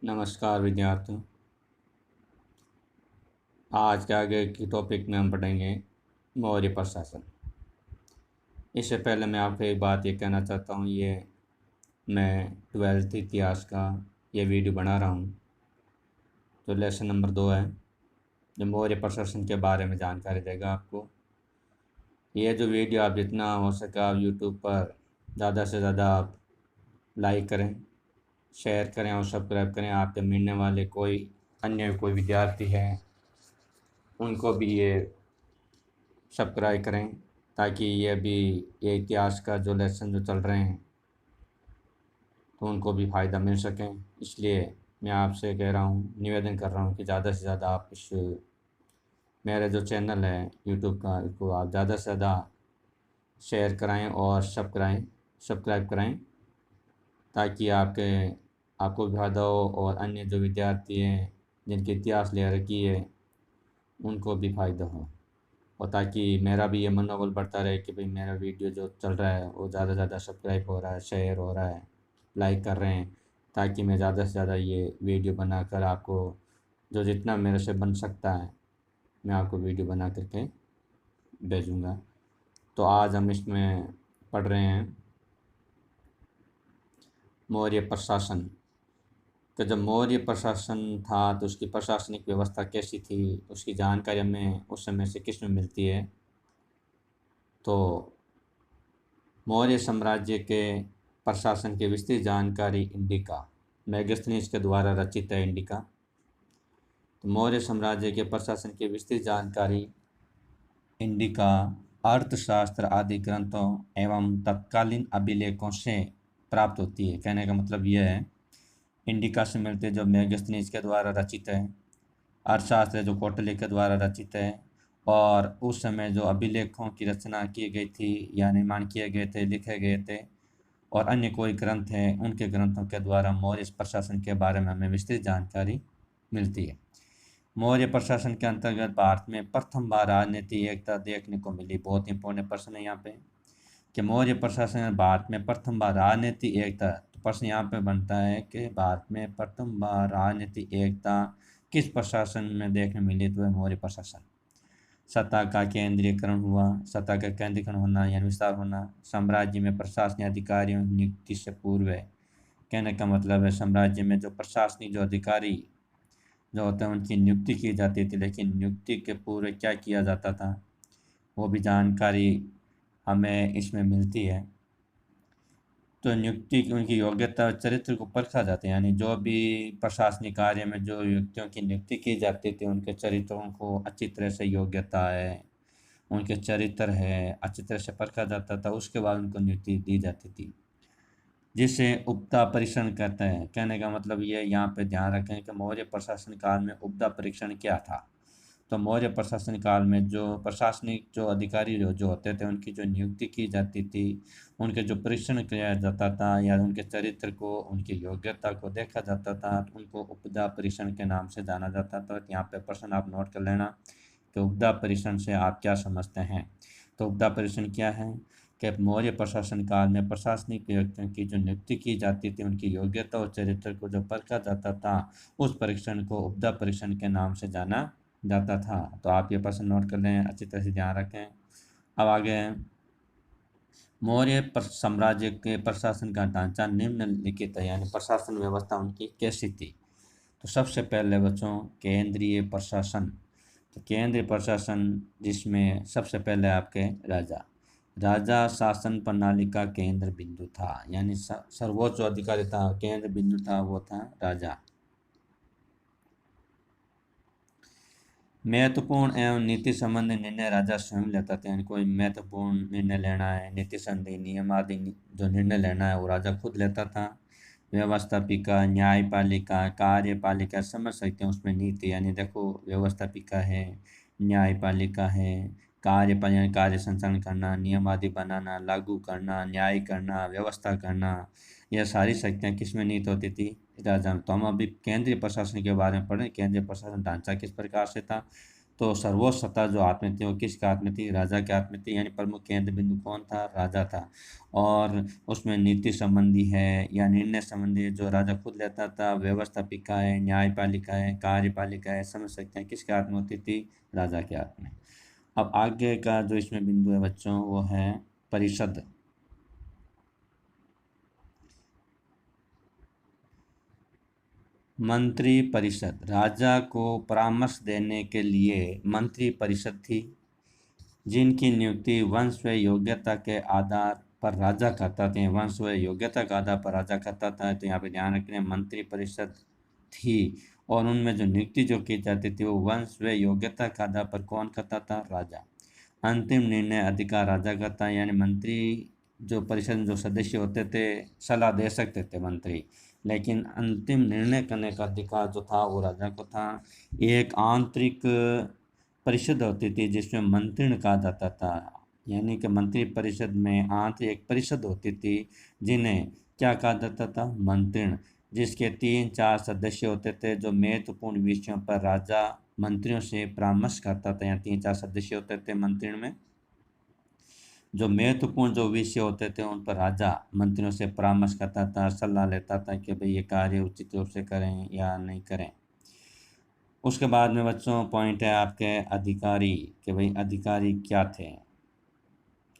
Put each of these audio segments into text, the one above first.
नमस्कार विद्यार्थियों। आज के आगे की टॉपिक में हम पढ़ेंगे मौर्य प्रशासन। इससे पहले मैं आपको एक बात ये कहना चाहता हूँ, ये मैं 12th इतिहास का ये वीडियो बना रहा हूँ। तो लेसन नंबर 2 है, जो मौर्य प्रशासन के बारे में जानकारी देगा आपको। ये जो वीडियो आप जितना हो सके आप यूट्यूब पर ज़्यादा से ज़्यादा आप लाइक करें, शेयर करें और सब्सक्राइब करें। आपके मिलने वाले कोई अन्य कोई विद्यार्थी हैं उनको भी ये सब्सक्राइब करें, ताकि ये इतिहास का जो लेसन जो चल रहे हैं तो उनको भी फ़ायदा मिल सकें। इसलिए मैं आपसे कह रहा हूँ, निवेदन कर रहा हूँ कि ज़्यादा से ज़्यादा आप इस मेरा जो चैनल है यूट्यूब का, इसको आप ज़्यादा से ज़्यादा शेयर कराएं और सब्सक्राइब कराएं, ताकि आपको भी फ़ायदा हो और अन्य जो विद्यार्थी हैं जिनकी इतिहास ले रखी है उनको भी फ़ायदा हो, और ताकि मेरा भी ये मनोबल बढ़ता रहे कि भाई मेरा वीडियो जो चल रहा है वो ज़्यादा से ज़्यादा सब्सक्राइब हो रहा है, शेयर हो रहा है, लाइक कर रहे हैं, ताकि मैं ज़्यादा से ज़्यादा ये वीडियो बनाकर आपको जो जितना मेरे से बन सकता है मैं आपको वीडियो बना करके भेजूँगा। तो आज हम इसमें पढ़ रहे हैं मौर्य प्रशासन। तो जब मौर्य प्रशासन था तो उसकी प्रशासनिक व्यवस्था कैसी थी, उसकी जानकारी हमें उस समय से किस में मिलती है। तो मौर्य साम्राज्य के प्रशासन की विस्तृत जानकारी इंडिका मेगास्थनीज के द्वारा रचित है। इंडिका तो मौर्य साम्राज्य के प्रशासन की विस्तृत जानकारी इंडिका अर्थशास्त्र आदि ग्रंथों एवं तत्कालीन अभिलेखों से प्राप्त होती है। कहने का मतलब यह है, इंडिका से मिलते जो मेगास्थनीज के द्वारा रचित है, अर्थशास्त्र जो कौटिल्य के द्वारा रचित है, और उस समय जो अभिलेखों की रचना की गई थी या निर्माण किए गए थे, लिखे गए थे, और अन्य कोई ग्रंथ हैं उनके ग्रंथों के द्वारा मौर्य प्रशासन के बारे में हमें विस्तृत जानकारी मिलती है। मौर्य प्रशासन के अंतर्गत भारत में प्रथम बार राजनीति एकता देखने को मिली। बहुत इंपॉर्टेंट प्रश्न है यहाँ पे कि मौर्य प्रशासन में भारत में प्रथम बार राजनीति एकता। तो प्रश्न यहाँ पे बनता है कि भारत में प्रथम बार राजनीति एकता किस प्रशासन में देखने मिली, तो है मौर्य प्रशासन। सत्ता का केंद्रीकरण हुआ। सत्ता का केंद्रीकरण होना यानी विस्तार होना। साम्राज्य में प्रशासनिक अधिकारियों की नियुक्ति से पूर्व है। कहने का मतलब है साम्राज्य में जो प्रशासनिक जो अधिकारी जो होते हैं उनकी नियुक्ति की जाती थी, लेकिन नियुक्ति के पूर्व क्या किया जाता था वो भी जानकारी हमें इसमें मिलती है। तो नियुक्ति की उनकी योग्यता और चरित्र को परखा जाता है, यानी जो भी प्रशासनिक कार्य में जो व्यक्तियों की नियुक्ति की जाती थी उनके चरित्रों को अच्छी तरह से योग्यता है, उनके चरित्र है, अच्छी तरह से परखा जाता था, उसके बाद उनको नियुक्ति दी जाती थी, जिसे उपदा परीक्षण कहते हैं। कहने का मतलब ये यहाँ पे ध्यान रखें कि मौर्य प्रशासन काल में उपदा परीक्षण क्या था। तो मौर्य प्रशासन काल में जो प्रशासनिक जो अधिकारी जो होते थे उनकी जो नियुक्ति की जाती थी, उनके जो परीक्षण किया जाता था या उनके चरित्र को, उनकी योग्यता को देखा जाता था, तो उनको उपदा परीक्षण के नाम से जाना जाता था। तो यहाँ पे प्रश्न आप नोट कर लेना कि उपदा परीक्षण से आप क्या समझते हैं। तो उपदा परीक्षण क्या है कि मौर्य प्रशासन काल में प्रशासनिक व्यक्तियों की जो नियुक्ति की जाती थी उनकी योग्यता और चरित्र को जो परखा जाता था, उस परीक्षण को उपदा परीक्षण के नाम से जाना जाता था। तो आप ये प्रश्न नोट कर लें, अच्छी तरह से ध्यान रखें। अब आगे मौर्य साम्राज्य के प्रशासन का ढांचा निम्नलिखित है, यानी प्रशासन व्यवस्था उनकी कैसी थी। तो सबसे पहले बच्चों केंद्रीय प्रशासन। तो केंद्रीय प्रशासन जिसमें सबसे पहले आपके राजा शासन प्रणाली का केंद्र बिंदु था, यानी सर्वोच्च जो अधिकारी था, केंद्र बिंदु था, वो था राजा। महत्वपूर्ण एवं नीति संबंधी निर्णय राजा स्वयं लेता था, यानी कोई महत्वपूर्ण निर्णय लेना है, नीति संबंधी नियम आदि जो निर्णय लेना है वो राजा खुद लेता था। व्यवस्थापिका, न्यायपालिका, कार्यपालिका समझ सकते हैं उसमें नीति, यानी देखो व्यवस्थापिका है, न्यायपालिका है, कार्यपालिका कार्य संचालन करना, नियम आदि बनाना, लागू करना, न्याय करना, व्यवस्था करना, यह सारी शक्तियाँ किसमें निहित होती थी, राजा में। तो हम अभी केंद्रीय प्रशासन के बारे में पढ़ें। केंद्रीय प्रशासन ढांचा किस प्रकार से था। तो सर्वोच्च सत्ता जो हाथ में थी वो किसके हाथ में थी? राजा के हाथ में थी। यानी प्रमुख केंद्र बिंदु कौन था? राजा था। और उसमें नीति संबंधी है या निर्णय संबंधी जो राजा खुद लेता था, व्यवस्थापिका है, न्यायपालिका है, कार्यपालिका है, समझ सकते हैं किसके हाथ में होती थी? राजा के हाथ में। अब आगे का जो इसमें बिंदु है बच्चों वो है परिषद। मंत्री परिषद, राजा को परामर्श देने के लिए मंत्री परिषद थी, जिनकी नियुक्ति वंश व योग्यता के आधार पर राजा करता था। वंश व योग्यता के आधार पर राजा करता था। तो यहाँ पे ध्यान रखना, मंत्री परिषद थी और उनमें जो नियुक्ति जो की जाती थी वो वंश व योग्यता के आधार पर कौन करता था? राजा। अंतिम निर्णय अधिकार राजा का था। यानी मंत्री जो परिषद में जो सदस्य होते थे सलाह दे सकते थे मंत्री, लेकिन अंतिम निर्णय करने का अधिकार जो था वो राजा को था। एक आंतरिक परिषद होती थी जिसमें मंत्रिण कहा जाता था। यानी कि मंत्री परिषद में आंतरिक एक परिषद होती थी जिन्हें क्या कहा जाता था? मंत्रिण, जिसके 3-4 सदस्य होते थे। जो महत्वपूर्ण विषयों पर राजा मंत्रियों से परामर्श करता था। यहाँ 3-4 सदस्य होते थे मंत्रिण में। जो महत्वपूर्ण जो विषय होते थे उन पर राजा मंत्रियों से परामर्श करता था, सलाह लेता था कि भाई ये कार्य उचित रूप से करें या नहीं करें। उसके बाद में बच्चों पॉइंट है आपके अधिकारी, कि भाई अधिकारी क्या थे,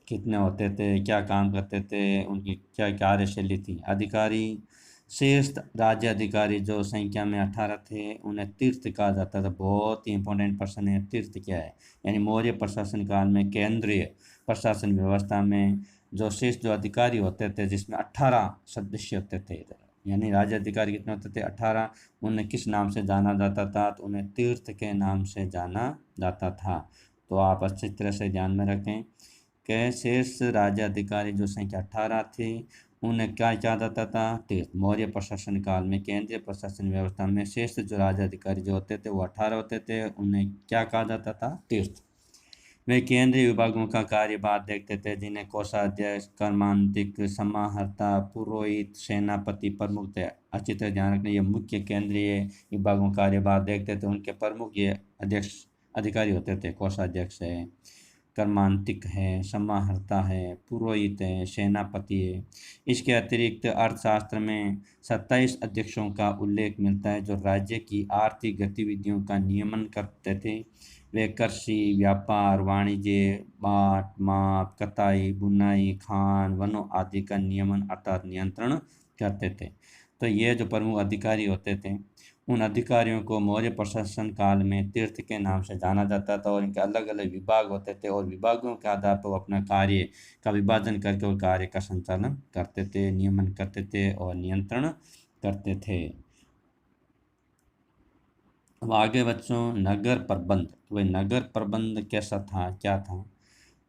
कितने होते थे, क्या काम करते थे, उनकी क्या कार्यशैली थी। अधिकारी शेष राज्य अधिकारी जो संख्या में 18 थे उन्हें तीर्थ कहा जाता था। बहुत ही इंपॉर्टेंट प्रश्न है, तीर्थ क्या है? यानी मौर्य प्रशासन काल में केंद्रीय प्रशासन व्यवस्था में जो शेष जो अधिकारी होते थे जिसमें 18 सदस्य होते थे, यानी राज्य अधिकारी कितने होते थे? 18। उन्हें किस नाम से जाना जाता था? तो उन्हें तीर्थ के नाम से जाना जाता था। तो आप अच्छी तरह से ध्यान में रखें कि शेष राज्य अधिकारी जो संख्या 18 थी उन्हें क्या कहा जाता था? तीर्थ। मौर्य प्रशासन काल में केंद्रीय प्रशासन व्यवस्था में शेष जो राज्य अधिकारी जो होते थे वो 18 होते थे, उन्हें क्या कहा जाता था? तीर्थ। वे केंद्रीय विभागों का कार्यभार देखते थे जिन्हें कोषाध्यक्ष, कर्मांतिक, समाहर्ता, पुरोहित, सेनापति प्रमुख थे। अच्छी तरह ध्यान रखना, ये मुख्य केंद्रीय विभागों का कार्यभार देखते थे, उनके प्रमुख ये अध्यक्ष अधिकारी होते थे। कोषाध्यक्ष है, कर्मांतिक है, समाहर्ता है, पुरोहित है, सेनापति है। इसके अतिरिक्त अर्थशास्त्र में 27 अध्यक्षों का उल्लेख मिलता है जो राज्य की आर्थिक गतिविधियों का नियमन करते थे। वे कृषि, व्यापार, वाणिज्य, बाट माप, कताई, बुनाई, खान, वनों आदि का नियमन अर्थात नियंत्रण करते थे। तो ये जो प्रमुख अधिकारी होते थे उन अधिकारियों को मौर्य प्रशासन काल में तीर्थ के नाम से जाना जाता था और इनके अलग अलग विभाग होते थे और विभागों के आधार पर वो अपना कार्य का विभाजन करके और कार्य का संचालन करते थे, नियमन करते थे और नियंत्रण करते थे। अब आगे बच्चों नगर प्रबंध। वह नगर प्रबंध कैसा था, क्या था?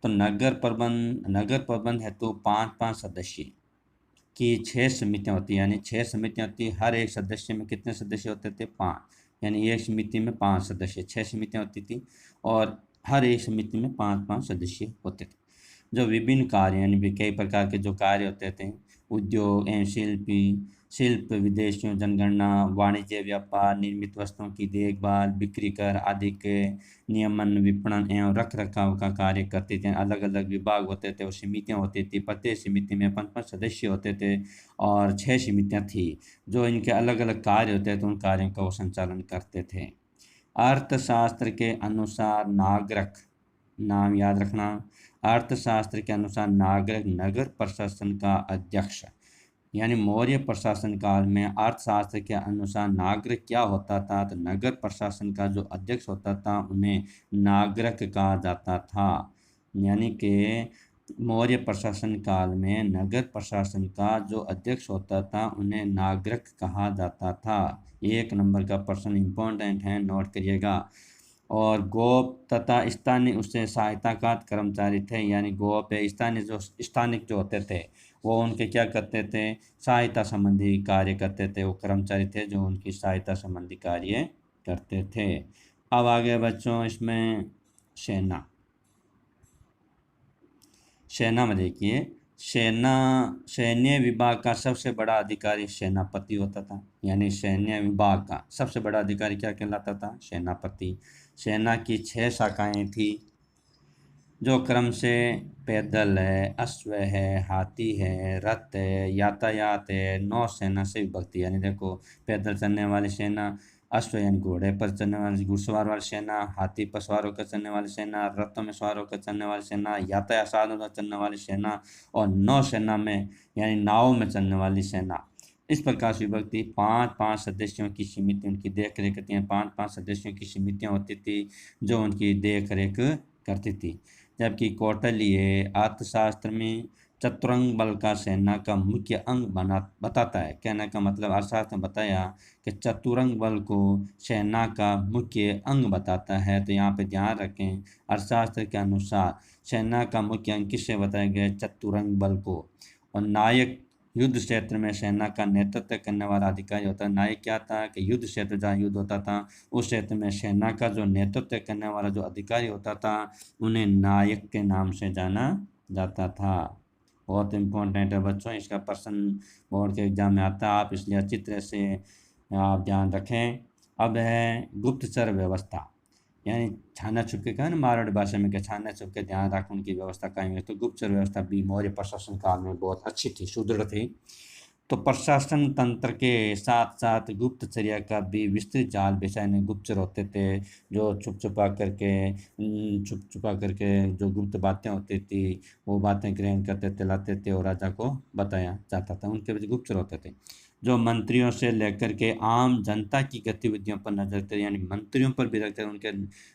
तो नगर प्रबंध हेतु 5-5 सदस्य की 6 समितियां होती है। यानी 6 समितियां होती, हर एक सदस्य में कितने सदस्य होते थे? 5। यानी एक समिति में 5 सदस्य, 6 समितियां होती थी और हर एक समिति में 5-5 सदस्य होते थे। जो विभिन्न कार्य यानी भी कई प्रकार के जो कार्य होते थे, उद्योग एवं शिल्प, विदेशियों, जनगणना, वाणिज्य, व्यापार, निर्मित वस्तुओं की देखभाल, बिक्री कर आदि के नियमन, विपणन एवं रख रखाव का कार्य करते थे। अलग अलग विभाग होते थे और समितियां होती थी। प्रत्येक समिति में 5-5 सदस्य होते थे और 6 समितियां थी जो इनके अलग अलग कार्य होते थे, उन कार्यों का वो संचालन करते थे। अर्थशास्त्र के अनुसार नागरिक, नाम याद रखना, अर्थशास्त्र के अनुसार नागरिक नगर प्रशासन का अध्यक्ष। यानी मौर्य प्रशासन काल में अर्थशास्त्र के अनुसार नागरिक क्या होता था? तो नगर प्रशासन का जो अध्यक्ष होता था उन्हें नागरिक कहा जाता था। यानी कि मौर्य प्रशासन काल में नगर प्रशासन का जो अध्यक्ष होता था उन्हें नागरिक कहा जाता था। 1 नंबर का प्रश्न इम्पोर्टेंट है, नोट करिएगा। और गोप तथा स्थानीय उससे सहायता का कर्मचारी थे। यानी गोप स्थानीय जो स्थानिक जो होते थे वो उनके क्या करते थे? सहायता संबंधी कार्य करते थे। वो कर्मचारी थे जो उनकी सहायता संबंधी कार्य करते थे। अब आगे बच्चों इसमें सेना में देखिए, सैन्य विभाग का सबसे बड़ा अधिकारी सेनापति होता था। यानी सैन्य विभाग का सबसे बड़ा अधिकारी क्या कहलाता था? सेनापति। सेना की 6 शाखाएं थी, जो क्रम से पैदल है, अश्व है, हाथी है, रथ है, यातायात है, नौसेना से विभक्त थी। यानी देखो, पैदल चलने वाली सेना, अश्व यानी घोड़े पर चलने वाली घुड़सवार वाली सेना, हाथी पर सवार होकर चलने वाली सेना, रथों में सवार होकर चलने वाली सेना, यातायात साधनों पर चलने वाली सेना, और नौसेना में यानी नाव में चलने वाली सेना। इस प्रकार से विभक्ति 5-5 सदस्यों की समिति उनकी देख रेख करती हैं। 5-5 सदस्यों की समितियाँ होती थी जो उनकी देख रेख करती थी। जबकि कौटिल्य अर्थशास्त्र में चतुरंग बल का सेना का मुख्य अंग बताता है। कहने का मतलब, अर्थशास्त्र में बताया कि चतुरंग बल को सेना का मुख्य अंग बताता है। तो यहाँ पे ध्यान रखें, अर्थशास्त्र के अनुसार सेना का मुख्य अंग किससे बताया गया? चतुरंग बल को। और नायक युद्ध क्षेत्र में सेना का नेतृत्व करने वाला अधिकारी होता है। नायक क्या था कि युद्ध क्षेत्र जहाँ युद्ध होता था उस क्षेत्र में सेना का जो नेतृत्व करने वाला जो अधिकारी होता था उन्हें नायक के नाम से जाना जाता था। बहुत इम्पोर्टेंट है बच्चों, इसका प्रश्न बोर्ड के एग्जाम में आता है, आप इसलिए अच्छी तरह से आप ध्यान रखें। अब है गुप्तचर व्यवस्था, यानी छाना छुपके का ना मारवाड़ी भाषा में, क्या छाना छुपके ध्यान रख उनकी व्यवस्था कायम है। तो गुप्तचर व्यवस्था भी मौर्य प्रशासन काल में बहुत अच्छी थी, सुदृढ़ थी। तो प्रशासन तंत्र के साथ साथ गुप्तचर्या का भी विस्तृत जाल बिछाने गुप्तचर होते थे, जो छुप छुपा करके जो गुप्त बातें होती थी वो बातें ग्रहण करते थे, लाते थे और राजा को बताया जाता था। उनके बीच गुप्तचर होते थे जो मंत्रियों से लेकर के आम जनता की गतिविधियों पर नजर रखते, यानी मंत्रियों पर भी रखते, उनके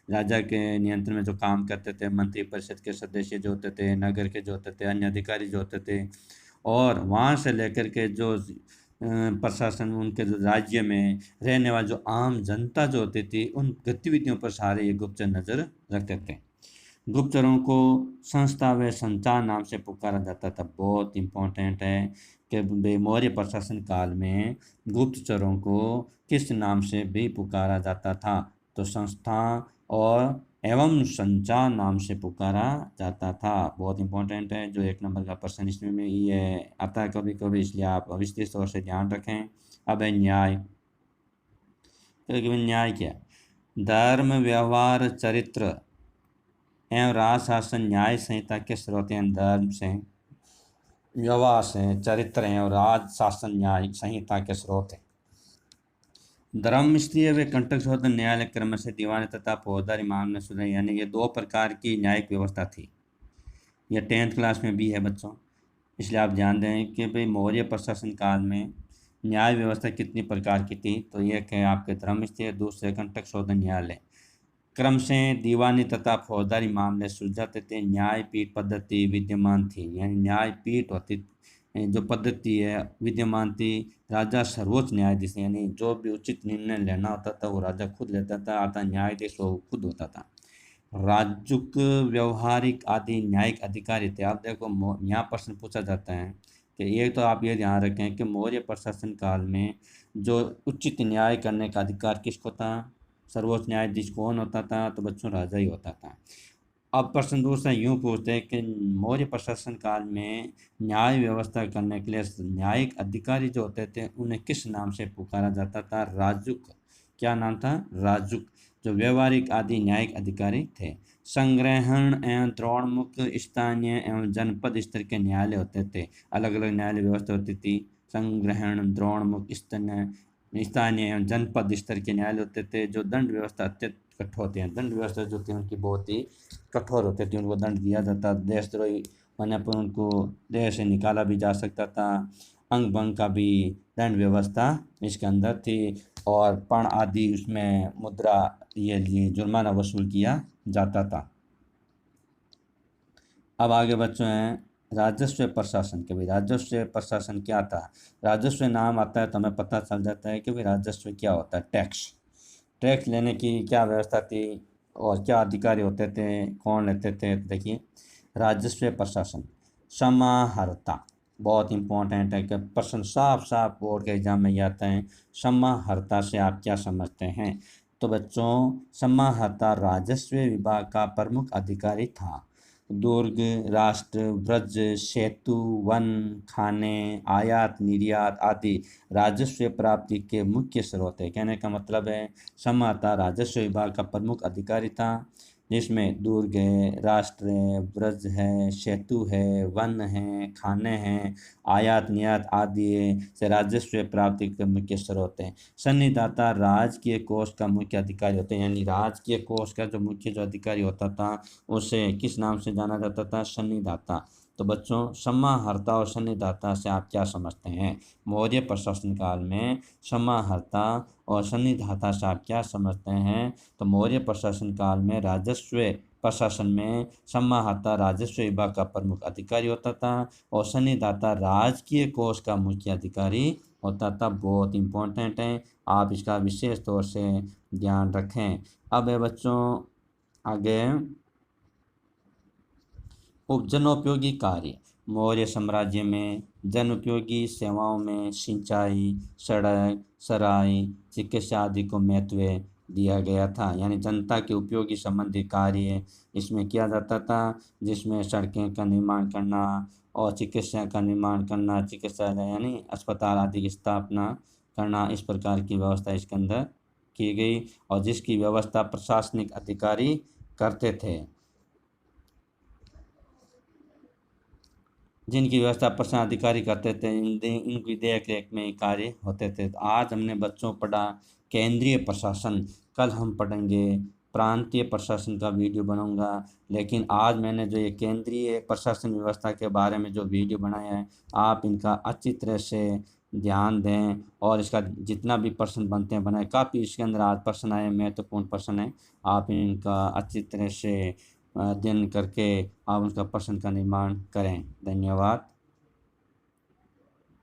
राजा के नियंत्रण में जो काम करते थे। मंत्री परिषद के सदस्य जो होते थे, नगर के जो होते थे, अन्य अधिकारी जो होते थे, और वहाँ से लेकर के जो प्रशासन, उनके जो राज्य में रहने वाले जो आम जनता जो होती थी, उन गतिविधियों पर सारे ये गुप्तचर नजर रखते थे। गुप्तचरों को संस्था व संचार नाम से पुकारा जाता था। बहुत इम्पोर्टेंट है कि मौर्य प्रशासन काल में गुप्तचरों को किस नाम से भी पुकारा जाता था? तो संस्था और एवं संचार नाम से पुकारा जाता था। बहुत इम्पोर्टेंट है, जो 1 नंबर का प्रश्न इसमें ये आता है कभी कभी, इसलिए आप विस्तृत तौर से ध्यान रखें। अब है न्याय। न्याय क्या? धर्म, व्यवहार, चरित्र एवं राज शासन न्याय संहिता के स्रोत हैं। धर्म से, व्यवहार से, चरित्र हैं और राज शासन न्याय संहिता के स्रोत हैं। धर्म स्तरीय व कंटक शोधन न्यायालय क्रम से दीवानी तथा फौजदारी मामले सुधर, यानी ये 2 प्रकार की न्यायिक व्यवस्था थी। यह 10th क्लास में भी है बच्चों, इसलिए आप ध्यान दें कि भाई मौर्य प्रशासन काल में न्याय व्यवस्था कितनी प्रकार की थी। तो एक है आपके धर्म स्तरीय, दूसरे कंटक शोधन न्यायालय क्रम से दीवानी तथा फौजदारी मामले सुलझाते थे। न्यायपीठ पद्धति विद्यमान थी, यानी न्यायपीठ होती जो पद्धति है विद्यमान थी। राजा सर्वोच्च न्यायाधीश, यानी जो भी उचित निर्णय लेना होता था वो राजा खुद लेता था, अर्थात न्यायाधीश वो खुद होता था। राजूक, व्यवहारिक आदि न्यायिक अधिकारी थे। आप देखो, यहाँ प्रश्न पूछा जाता है कि एक तो आप ये ध्यान रखें कि मौर्य प्रशासन काल में जो उचित न्याय करने का अधिकार किसको था? सर्वोच्च न्यायाधीश कौन होता था? तो बच्चों राजा ही होता था। अब प्रश्न दूसरा यूं पूछते हैं कि मौर्य प्रशासन काल में न्याय व्यवस्था करने के लिए न्यायिक अधिकारी जो होते थे उन्हें किस नाम से पुकारा जाता था? राजुक। क्या नाम था? राजुक। जो व्यवहारिक आदि न्यायिक अधिकारी थे। संग्रहण एवं द्रोणमुख स्थानीय एवं जनपद स्तर के न्यायालय होते थे। अलग अलग न्यायालय व्यवस्था होती थी। संग्रहण, द्रोणमुख, स्थानीय एवं जनपद स्तर के न्यायालय होते थे। जो दंड व्यवस्था अत्यंत कठोर होते हैं, दंड व्यवस्था जो थी उनकी बहुत ही कठोर होती थी। उनको दंड दिया जाता, देशद्रोही होने पर उनको देश से निकाला भी जा सकता था। अंग भंग का भी दंड व्यवस्था इसके अंदर थी, और पण आदि उसमें मुद्रा ये जुर्माना वसूल किया जाता था। अब आगे बच्चों हैं राजस्व प्रशासन के। भाई राजस्व प्रशासन क्या था? राजस्व नाम आता है तो हमें पता चल जाता है कि भाई राजस्व क्या होता है। टैक्स, टैक्स लेने की क्या व्यवस्था थी और क्या अधिकारी होते थे, कौन लेते थे? देखिए, राजस्व प्रशासन समाहर्ता, बहुत इंपॉर्टेंट है कि प्रश्न साफ साफ बोर्ड के एग्जाम में ये आता है। समाहर्ता से आप क्या समझते हैं? तो बच्चों, समाहर्ता राजस्व विभाग का प्रमुख अधिकारी था। दुर्ग, राष्ट्र, व्रज, सेतु, वन, खाने, आयात निर्यात आदि राजस्व प्राप्ति के मुख्य स्रोत है। कहने का मतलब है समाहर्ता राजस्व विभाग का प्रमुख अधिकारी था, जिसमें दुर्ग है, राष्ट्र है, व्रज है, सेतु है, वन है, खाने हैं, आयात निर्यात आदि से राजस्व प्राप्ति के मुख्य स्रोत हैं। सन्निधाता राजकीय कोष का मुख्य अधिकारी होते हैं, यानी राजकीय कोष का जो मुख्य जो अधिकारी होता था उसे किस नाम से जाना जाता था? सन्निधाता। तो बच्चों, समाहर्ता और सन्निधाता से आप क्या समझते हैं? मौर्य प्रशासन काल में समाहर्ता और सन्निधाता से आप क्या समझते हैं? तो मौर्य प्रशासन काल में राजस्व प्रशासन में समाहर्ता राजस्व विभाग का प्रमुख अधिकारी होता था और सन्निधाता राजकीय कोष का मुख्य अधिकारी होता था। बहुत इंपॉर्टेंट है, आप इसका विशेष तौर से ध्यान रखें। अब है बच्चों आगे जनोपयोगी कार्य। मौर्य साम्राज्य में जनोपयोगी सेवाओं में सिंचाई, सड़क, सराय, चिकित्सा आदि को महत्व दिया गया था, यानी जनता के उपयोगी संबंधी कार्य इसमें किया जाता था, जिसमें सड़कें का निर्माण करना और चिकित्सा का निर्माण करना, चिकित्सालय यानी अस्पताल आदि की स्थापना करना, इस प्रकार की व्यवस्था इसके अंदर की गई और जिसकी व्यवस्था प्रशासनिक अधिकारी करते थे, जिनकी व्यवस्था प्रशासन अधिकारी करते थे, इनकी देख रेख में ये कार्य होते थे। तो आज हमने बच्चों पढ़ा केंद्रीय प्रशासन, कल हम पढ़ेंगे प्रांतीय प्रशासन का वीडियो बनाऊंगा। लेकिन आज मैंने जो ये केंद्रीय प्रशासन व्यवस्था के बारे में जो वीडियो बनाया है, आप इनका अच्छी तरह से ध्यान दें और इसका जितना भी प्रश्न बनते हैं बनाए। काफ़ी इसके अंदर आज प्रश्न आए, महत्वपूर्ण प्रश्न है, आप इनका अच्छी तरह से अध्ययन करके आप उसका प्रश्न का निर्माण करें। धन्यवाद।